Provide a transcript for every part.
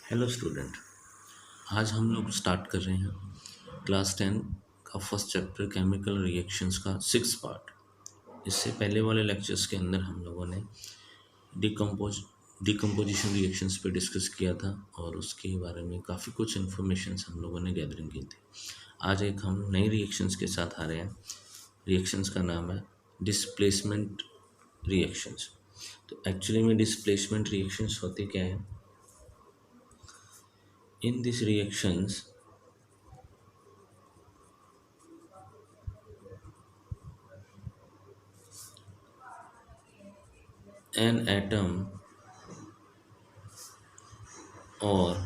Hello student. आज हम लोग स्टार्ट कर रहे हैं क्लास 10 का फर्स्ट चैप्टर केमिकल रिएक्शंस का 6 पार्ट। इससे पहले वाले लेक्चर्स के अंदर हम लोगों ने डिकम्पोजिशन रिएक्शंस पे डिस्कस किया था और उसके बारे में काफ़ी कुछ इन्फॉर्मेशन हम लोगों ने गैदरिंग की थी। आज एक हम नई रिएक्शंस के साथ आ रहे हैं। रिएक्शंस का नाम है डिस्प्लेसमेंट रिएक्शंस। तो एक्चुअली में डिस्प्लेसमेंट रिएक्शंस होते क्या है? In these reactions, an or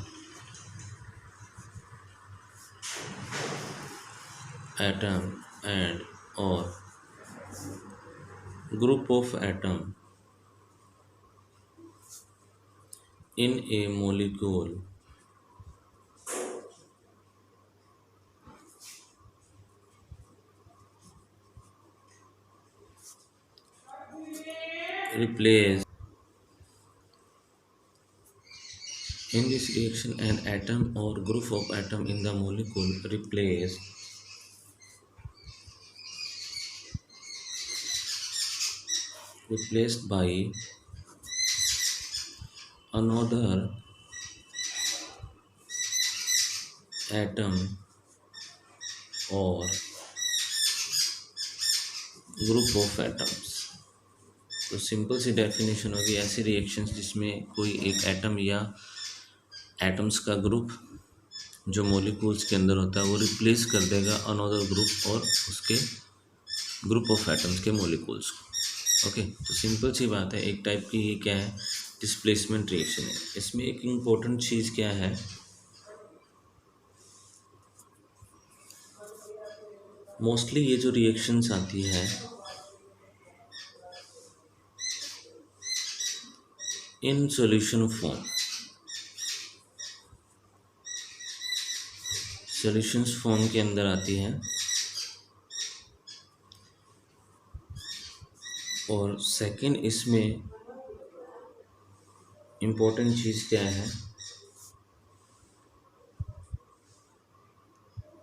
atom and or group of atom in a molecule replace in this reaction an atom or group of atom in the molecule replaced by another atom or group of atoms। तो simple सी definition होगी ऐसी reactions जिसमें कोई एक atom या atoms का group जो molecules के अंदर होता है वो रिप्लेस कर देगा अनदर ग्रुप और उसके ग्रुप ऑफ एटम्स के मॉलिक्यूल्स को। ओके, तो सिंपल सी बात है। एक टाइप की ये क्या है, डिस्प्लेसमेंट रिएक्शन है। इसमें एक इम्पोर्टेंट चीज़ क्या है, मोस्टली ये जो रिएक्शंस आती है in solution form, solutions form के अंदर आती है। और सेकंड इसमें इम्पोर्टेंट चीज़ क्या है,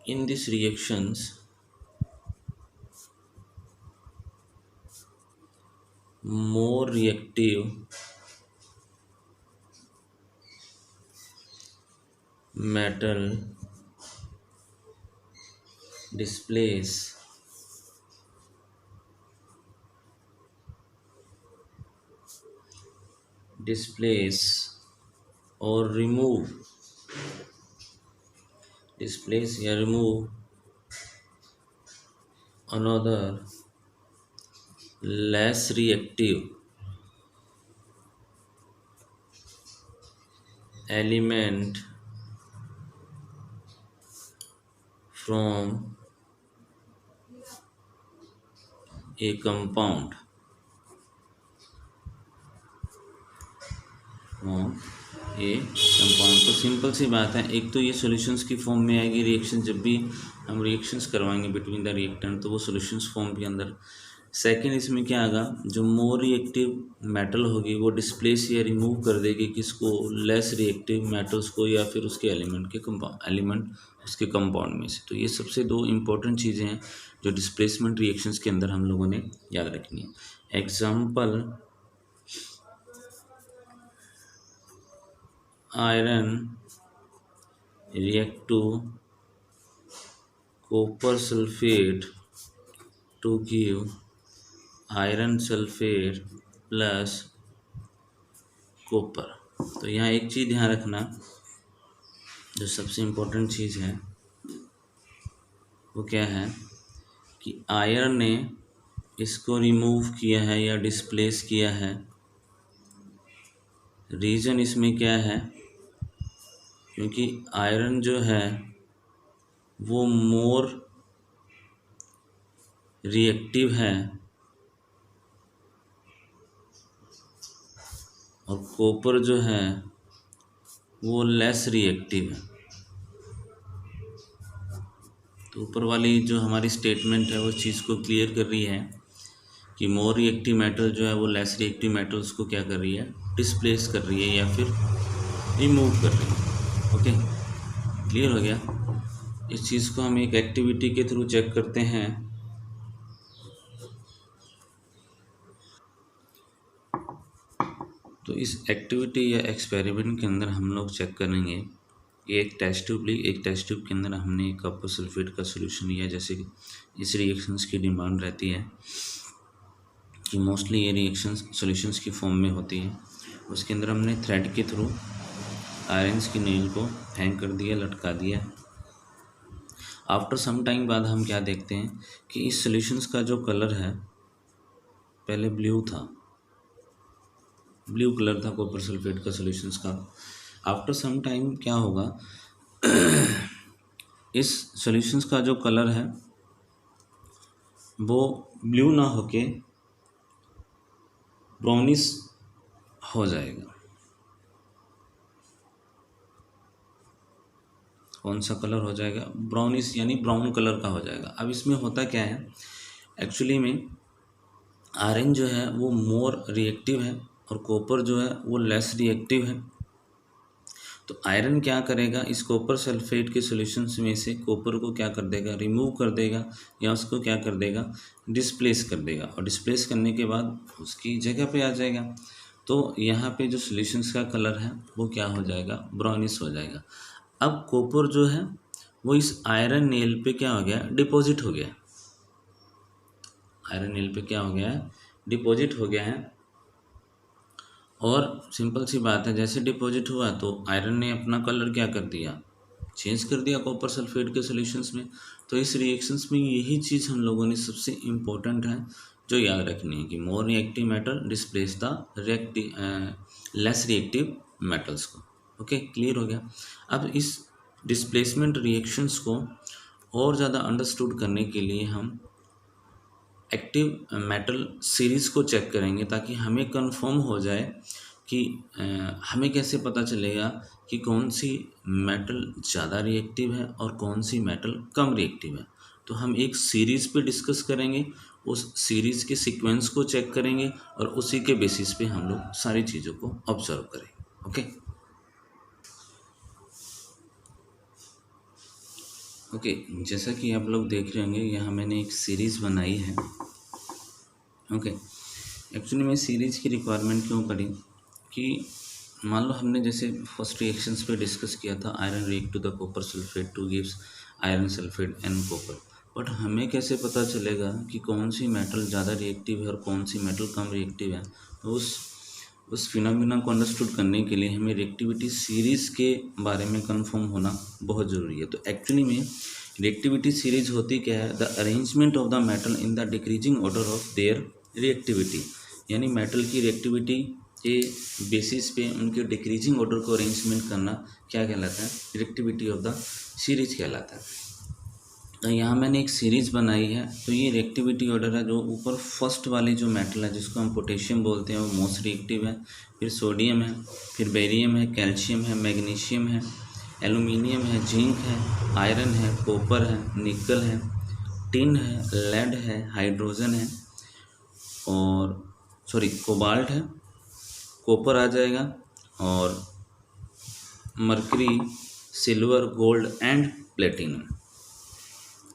in this reactions more reactive metal displace or remove displace या remove another less reactive element from a compound तो सिंपल सी बात है। एक तो ये सॉल्यूशंस की फॉर्म में आएगी रिएक्शन, जब भी हम रिएक्शंस करवाएंगे बिटवीन द रिएक्टेंट तो वो सॉल्यूशंस फॉर्म के अंदर। सेकंड इसमें क्या आएगा, जो मोर रिएक्टिव मेटल होगी वो डिस्प्लेस या रिमूव कर देगी किसको, लेस रिएक्टिव मेटल्स को या फिर उसके एलिमेंट उसके कंपाउंड में से। तो ये सबसे दो इम्पोर्टेंट चीज़ें हैं जो डिस्प्लेसमेंट रिएक्शंस के अंदर हम लोगों ने याद रखनी है। Example, iron react to copper sulfate to give iron sulfate plus copper। तो यहाँ एक चीज़ ध्यान रखना, जो सबसे इम्पोर्टेंट चीज़ है वो क्या है कि आयरन ने इसको रिमूव किया है या डिस्प्लेस किया है। रीज़न इसमें क्या है, क्योंकि आयरन जो है वो मोर रिएक्टिव है और कॉपर जो है वो लेस रिएक्टिव है। तो ऊपर वाली जो हमारी स्टेटमेंट है वो चीज़ को क्लियर कर रही है कि मोर रिएक्टिव मेटल जो है वो लेस रिएक्टिव मेटल्स को क्या कर रही है, डिस्प्लेस कर रही है या फिर रिमूव कर रही है। ओके, क्लियर हो गया। इस चीज़ को हम एक एक्टिविटी के थ्रू चेक करते हैं। तो इस एक्टिविटी या एक्सपेरिमेंट के अंदर हम लोग चेक करेंगे, ये एक टेस्ट ट्यूब ली, एक टेस्ट ट्यूब के अंदर हमने कॉपर सल्फेट का सोल्यूशन लिया। जैसे कि इस रिएक्शंस की डिमांड रहती है कि मोस्टली ये रिएक्शंस सॉल्यूशंस की फॉर्म में होती है। उसके अंदर हमने थ्रेड के थ्रू आयरन्स की नेल को हैंग कर दिया, लटका दिया। आफ्टर सम टाइम बाद हम क्या देखते हैं कि इस सॉल्यूशंस का जो कलर है, पहले ब्लू था, ब्लू कलर था कॉपर सल्फेट का सॉल्यूशंस का। आफ्टर सम टाइम क्या होगा, इस सॉल्यूशंस का जो कलर है वो ब्लू ना होके ब्राउनिश हो जाएगा। कौन सा कलर हो जाएगा? ब्राउनिश, यानी ब्राउन कलर का हो जाएगा। अब इसमें होता क्या है, एक्चुअली में आयरन जो है वो मोर रिएक्टिव है और कॉपर जो है वो लेस रिएक्टिव है। तो आयरन क्या करेगा, इस कॉपर सल्फेट के सॉल्यूशंस में से कॉपर को क्या कर देगा, रिमूव कर देगा, या उसको क्या कर देगा, डिस्प्लेस कर देगा। और डिस्प्लेस करने के बाद उसकी जगह पे आ जाएगा। तो यहाँ पे जो सॉल्यूशंस का कलर है वो क्या हो जाएगा, ब्राउनिश हो जाएगा। अब कॉपर जो है वो इस आयरन नेल पे क्या हो गया, डिपॉजिट हो गया। आयरन नेल पे क्या हो गया है, डिपॉजिट हो गया है। और सिंपल सी बात है, जैसे डिपॉजिट हुआ तो आयरन ने अपना कलर क्या कर दिया, चेंज कर दिया कॉपर सल्फेट के सॉल्यूशंस में। तो इस रिएक्शंस में यही चीज़ हम लोगों ने सबसे इम्पोर्टेंट है जो याद रखनी है कि more reactive metal displace the reactive less reactive metals को। ओके, क्लियर हो गया। अब इस डिस्प्लेसमेंट रिएक्शंस को और ज़्यादा अंडरस्टूड करने के लिए हम एक्टिव मेटल सीरीज़ को चेक करेंगे, ताकि हमें कंफर्म हो जाए कि हमें कैसे पता चलेगा कि कौन सी मेटल ज़्यादा रिएक्टिव है और कौन सी मेटल कम रिएक्टिव है। तो हम एक सीरीज़ पे डिस्कस करेंगे, उस सीरीज़ के सीक्वेंस को चेक करेंगे और उसी के बेसिस पे हम लोग सारी चीज़ों को ऑब्जर्व करेंगे। ओके, जैसा कि आप लोग देख रहे होंगे, यहाँ मैंने एक सीरीज़ बनाई है। ओके, एक्चुअली मैं सीरीज़ की रिक्वायरमेंट क्यों पड़ी कि मान लो हमने जैसे फर्स्ट रिएक्शंस पे डिस्कस किया था, iron react to the copper sulphate to gives iron sulphate and copper. But हमें कैसे पता चलेगा कि कौन सी मेटल ज़्यादा रिएक्टिव है और कौन सी मेटल कम रिएक्टिव है? तो उस फिनोमिना को अंडरस्टूड करने के लिए हमें रिएक्टिविटी सीरीज़ के बारे में कंफर्म होना बहुत ज़रूरी है। तो एक्चुअली में रिएक्टिविटी सीरीज होती क्या है, the arrangement of the metal in the decreasing order of their reactivity, यानी मेटल की रिएक्टिविटी के बेसिस पे उनके डिक्रीजिंग ऑर्डर को अरेंजमेंट करना क्या कहलाता है, रिएक्टिविटी ऑफ द सीरीज कहलाता है। तो यहाँ मैंने एक सीरीज़ बनाई है। तो ये रिएक्टिविटी ऑर्डर है, जो ऊपर फर्स्ट वाली जो मेटल है जिसको हम पोटेशियम बोलते हैं वो मोस्ट रिएक्टिव है, फिर सोडियम है, फिर बेरियम है, कैल्शियम है, मैग्नीशियम है, एल्यूमिनियम है, जिंक है, आयरन है, कॉपर है, निकल है, टिन है, लेड है, हाइड्रोजन है, और कोबाल्ट है, कॉपर आ जाएगा, और mercury, silver, gold and platinum.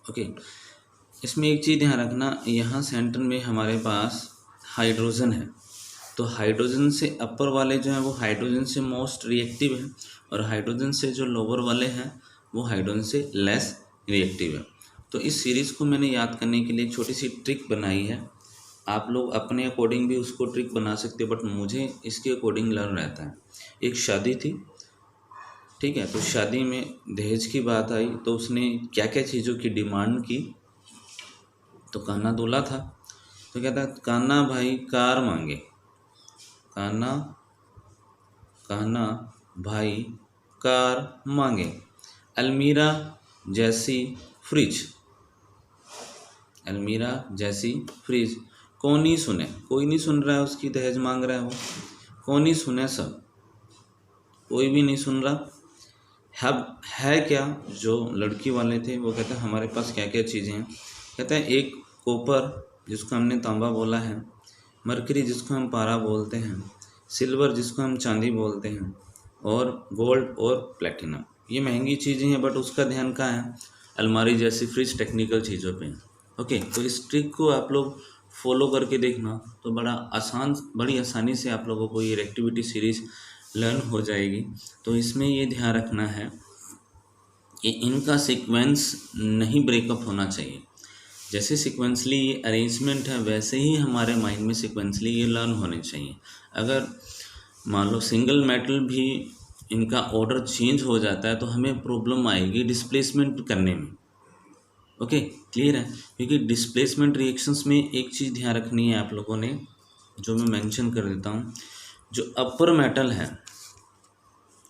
Okay, इसमें एक चीज़ ध्यान रखना, यहाँ सेंटर में हमारे पास हाइड्रोजन है। तो हाइड्रोजन से अपर वाले जो हैं वो हाइड्रोजन से मोस्ट रिएक्टिव है, और हाइड्रोजन से जो लोअर वाले हैं वो हाइड्रोजन से लेस रिएक्टिव है। तो इस सीरीज़ को मैंने याद करने के लिए एक छोटी सी ट्रिक बनाई है। आप लोग अपने अकॉर्डिंग भी उसको ट्रिक बना सकते हो, बट मुझे इसके अकॉर्डिंग लर्न रहता है। एक शादी थी, ठीक है, तो शादी में दहेज की बात आई, तो उसने क्या क्या चीज़ों की डिमांड की। तो कान्हा दूल्हा था, तो कहता कान्हा भाई कार मांगे, कान्हा भाई कार मांगे, अलमीरा जैसी फ्रिज, अलमीरा जैसी फ्रिज। कौन नहीं सुने, कोई नहीं सुन रहा है, उसकी दहेज मांग रहा है वो, कौन नहीं सुने, सब कोई भी नहीं सुन रहा। अब है क्या, जो लड़की वाले थे वो कहते हैं हमारे पास क्या क्या चीज़ें हैं। कहते हैं एक कॉपर जिसको हमने तांबा बोला है, मरकरी जिसको हम पारा बोलते हैं, सिल्वर जिसको हम चांदी बोलते हैं, और गोल्ड और प्लेटिनम। ये महंगी चीज़ें हैं बट उसका ध्यान कहाँ है, अलमारी जैसी फ्रिज टेक्निकल चीज़ों पे। ओके, तो इस ट्रिक को आप लोग फॉलो करके देखना, तो बड़ी आसानी से आप लोगों को ये रिएक्टिविटी सीरीज लर्न हो जाएगी। तो इसमें ये ध्यान रखना है कि इनका सीक्वेंस नहीं ब्रेकअप होना चाहिए। जैसे सीक्वेंसली ये अरेंजमेंट है वैसे ही हमारे माइंड में सीक्वेंसली ये लर्न होने चाहिए। अगर मान लो सिंगल मेटल भी इनका ऑर्डर चेंज हो जाता है तो हमें प्रॉब्लम आएगी डिस्प्लेसमेंट करने में। ओके, क्लियर है? क्योंकि डिस्प्लेसमेंट रिएक्शंस में एक चीज़ ध्यान रखनी है आप लोगों ने, जो मैं मेंशन कर देता हूँ। जो अपर मेटल है,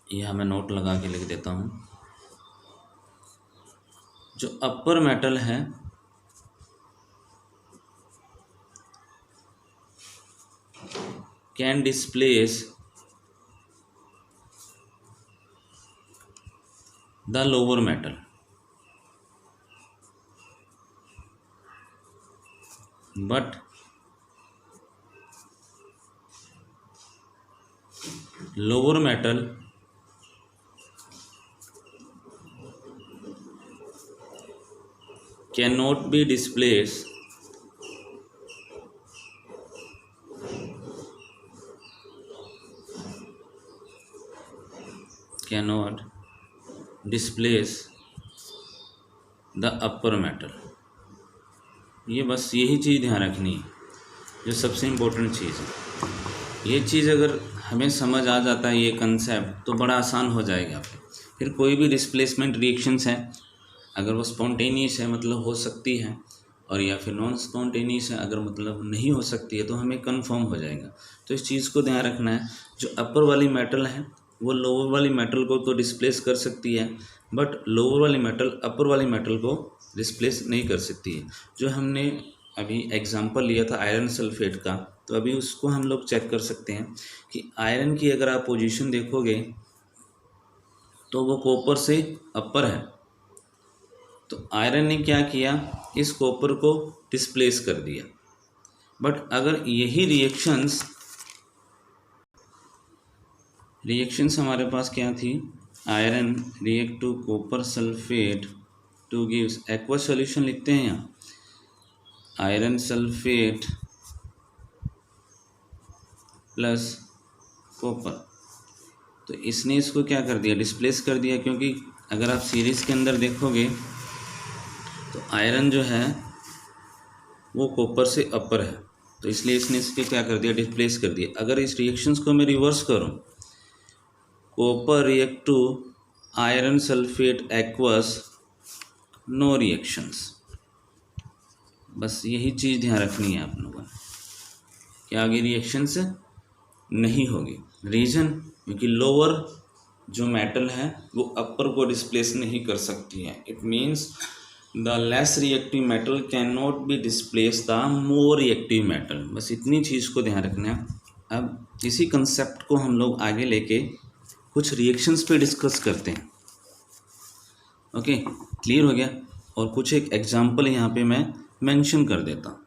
यह मैं नोट लगा के लिख देता हूँ, जो अपर मेटल है can displace the lower metal, but lower metal cannot be displaced the upper metal. ये बस यही चीज़ ध्यान रखनी है, जो सबसे इम्पोर्टेंट चीज़ है। ये चीज़ अगर हमें समझ आ जाता है, ये कंसेप्ट, तो बड़ा आसान हो जाएगा। फिर कोई भी डिस्प्लेसमेंट रिएक्शंस है, अगर वो स्पॉन्टेनियस है मतलब हो सकती है, और या फिर नॉन स्पॉन्टेनियस है अगर मतलब नहीं हो सकती है, तो हमें कंफर्म हो जाएगा। तो इस चीज़ को ध्यान रखना है, जो अपर वाली मेटल है वो लोअर वाली मेटल को तो डिस्प्लेस कर सकती है, बट लोअर वाली मेटल अपर वाली मेटल को डिस्प्लेस नहीं कर सकती है। जो हमने अभी एग्जांपल लिया था आयरन सल्फेट का, तो अभी उसको हम लोग चेक कर सकते हैं कि आयरन की अगर आप पोजीशन देखोगे तो वो कॉपर से अपर है, तो आयरन ने क्या किया, इस कॉपर को डिस्प्लेस कर दिया। बट अगर यही रिएक्शंस हमारे पास क्या थी, iron react to copper sulphate to gives aqua solution लिखते हैं यहाँ, आयरन सल्फेट प्लस कॉपर, तो इसने इसको क्या कर दिया, डिस्प्लेस कर दिया। क्योंकि अगर आप सीरीज़ के अंदर देखोगे तो आयरन जो है वो कॉपर से अपर है, तो इसलिए इसने इसके क्या कर दिया, डिस्प्लेस कर दिया। अगर इस रिएक्शंस को मैं रिवर्स करूं, copper react to iron sulphate aqueous, no reactions. बस यही चीज़ ध्यान रखनी है आप लोगों ने, कि आगे रिएक्शंस नहीं होगी। रीज़न, क्योंकि लोअर जो मेटल है वो अपर को डिस्प्लेस नहीं कर सकती है। It means the less reactive metal can not be displace the more reactive metal. बस इतनी चीज़ को ध्यान रखना है। अब इसी कंसेप्ट को हम लोग आगे लेके कुछ रिएक्शंस पे डिस्कस करते हैं। ओके, क्लियर हो गया? और कुछ एक एग्जांपल यहाँ पे मैं मेंशन कर देता हूँ।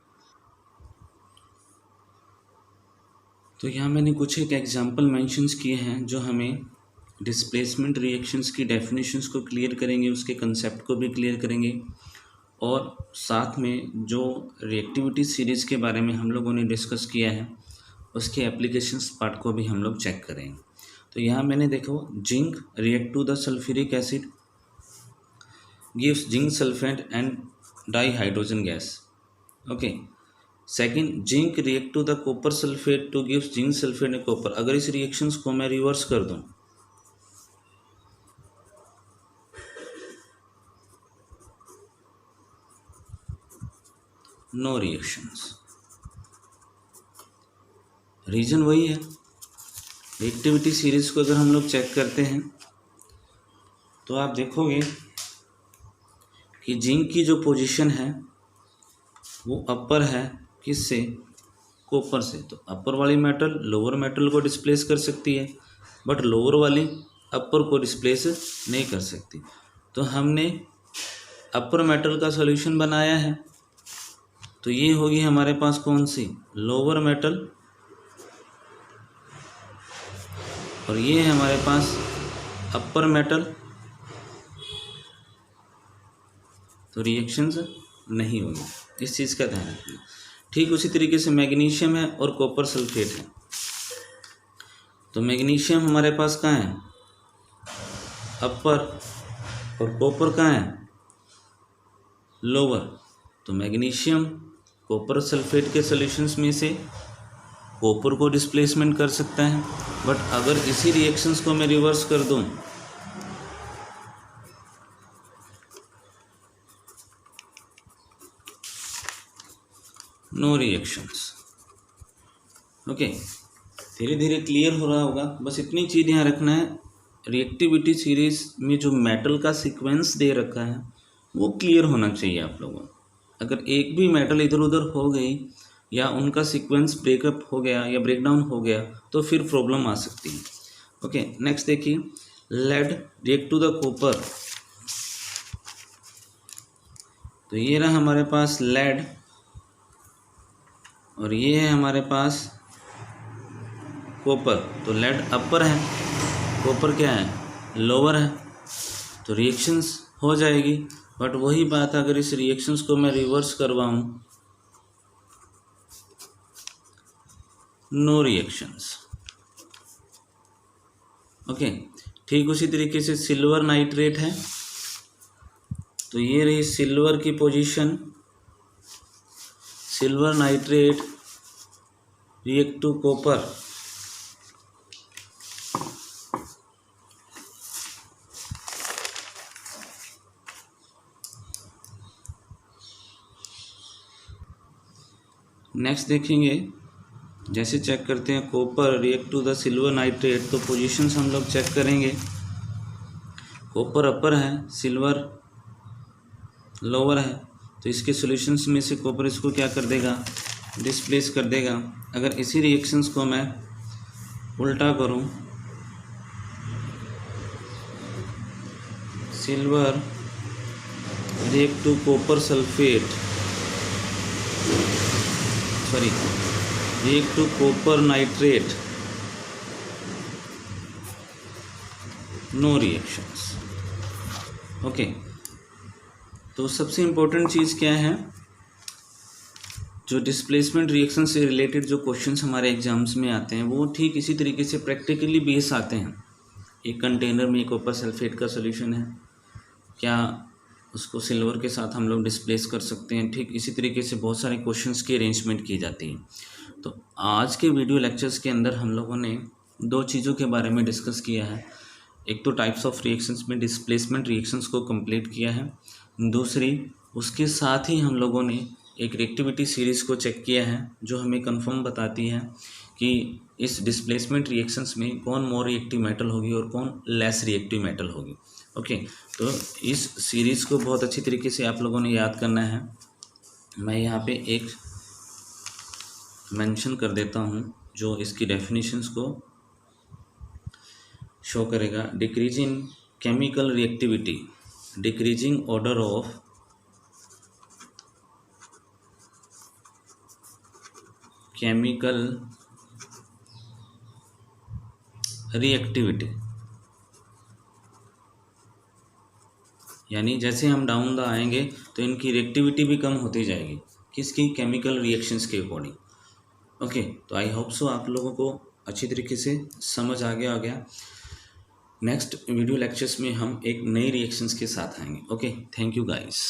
तो यहाँ मैंने कुछ एक एग्जांपल मेंशंस किए हैं जो हमें डिस्प्लेसमेंट रिएक्शंस की डेफिनेशंस को क्लियर करेंगे, उसके कंसेप्ट को भी क्लियर करेंगे, और साथ में जो रिएक्टिविटी सीरीज़ के बारे में हम लोगों ने डिस्कस किया है उसके एप्लीकेशंस पार्ट को भी हम लोग चेक करेंगे। तो यहाँ मैंने देखो, zinc react to the sulphuric acid gives zinc sulphate and dihydrogen gas. Okay, second, zinc react to the copper sulphate to gives zinc sulphate and copper. अगर इस रिएक्शंस को मैं रिवर्स कर दूं, नो रिएक्शंस। रीजन वही है, reactivity series को अगर हम लोग चेक करते हैं तो आप देखोगे कि जिंक की जो पोजीशन है वो अपर है, किससे, कॉपर से। तो अपर वाली मेटल लोअर मेटल को डिस्प्लेस कर सकती है, बट लोअर वाली अपर को डिस्प्लेस नहीं कर सकती। तो हमने अपर मेटल का सॉल्यूशन बनाया है, तो ये होगी हमारे पास कौन सी, लोअर मेटल, और ये है हमारे पास अपर मेटल। तो रिएक्शंस नहीं होगी, इस चीज़ का ध्यान रखना। ठीक उसी तरीके से मैग्नीशियम है और कॉपर सल्फेट है। तो मैग्नीशियम हमारे पास कहाँ है, अपर, और कॉपर कहाँ है, लोअर। तो मैग्नीशियम कॉपर सल्फेट के सॉल्यूशंस में से कॉपर को डिस्प्लेसमेंट कर सकता है, बट अगर इसी रिएक्शंस को मैं रिवर्स कर दूं, नो रिएक्शंस। ओके, धीरे धीरे क्लियर हो रहा होगा। बस इतनी चीज़ यहाँ रखना है, रिएक्टिविटी सीरीज में जो मेटल का सीक्वेंस दे रखा है वो क्लियर होना चाहिए आप लोगों को। अगर एक भी मेटल इधर उधर हो गई या उनका सीक्वेंस ब्रेकअप हो गया या ब्रेकडाउन हो गया तो फिर प्रॉब्लम आ सकती है। ओके, नेक्स्ट देखिए, lead react to the copper. तो ये रहा हमारे पास लेड और ये है हमारे पास कॉपर। तो लेड अपर है, कॉपर क्या है, लोअर है। तो रिएक्शंस हो जाएगी, बट वही बात अगर इस रिएक्शंस को मैं रिवर्स करवाऊं, नो रिएक्शंस। ओके, ठीक उसी तरीके से सिल्वर नाइट्रेट है। तो ये रही सिल्वर की position, silver nitrate react to copper. Next देखेंगे, जैसे चेक करते हैं copper react to the silver nitrate, तो पोजीशंस हम लोग चेक करेंगे। कॉपर अपर है, सिल्वर लोअर है, तो इसके सॉल्यूशंस में से कॉपर इसको क्या कर देगा, डिस्प्लेस कर देगा। अगर इसी रिएक्शंस को मैं उल्टा करूं, silver react to copper sulphate, sorry react to copper nitrate, no reactions. Okay, तो सबसे इम्पोर्टेंट चीज़ क्या है, जो डिस्प्लेसमेंट रिएक्शन से रिलेटेड जो क्वेश्चंस हमारे एग्जाम्स में आते हैं वो ठीक इसी तरीके से प्रैक्टिकली बेस आते हैं। एक कंटेनर में कॉपर सल्फेट का सॉल्यूशन है, क्या उसको सिल्वर के साथ हम लोग डिस्प्लेस कर सकते हैं, ठीक इसी तरीके से बहुत सारे क्वेश्चंस की अरेंजमेंट की जाती है। तो आज के वीडियो लेक्चर्स के अंदर हम लोगों ने दो चीज़ों के बारे में डिस्कस किया है। एक तो टाइप्स ऑफ रिएक्शंस में डिस्प्लेसमेंट रिएक्शंस को कंप्लीट किया है, दूसरी उसके साथ ही हम लोगों ने एक रिएक्टिविटी सीरीज़ को चेक किया है जो हमें कंफर्म बताती है कि इस डिस्प्लेसमेंट रिएक्शंस में कौन मोर रिएक्टिव मेटल होगी और कौन लेस रिएक्टिव मेटल होगी। ओके, तो इस सीरीज़ को बहुत अच्छी तरीके से आप लोगों ने याद करना है। मैं यहाँ पे एक मेंशन कर देता हूँ जो इसकी डेफिनेशंस को शो करेगा। Decrease in chemical reactivity, decreasing order of chemical reactivity, यानी जैसे हम डाउन द आएंगे तो इनकी रिएक्टिविटी भी कम होती जाएगी, किसकी, केमिकल रिएक्शंस के अकॉर्डिंग। ओके, तो आई होप सो आप लोगों को अच्छी तरीके से समझ आ गया। नेक्स्ट वीडियो लेक्चर्स में हम एक नई रिएक्शंस के साथ आएंगे। Okay, thank you guys.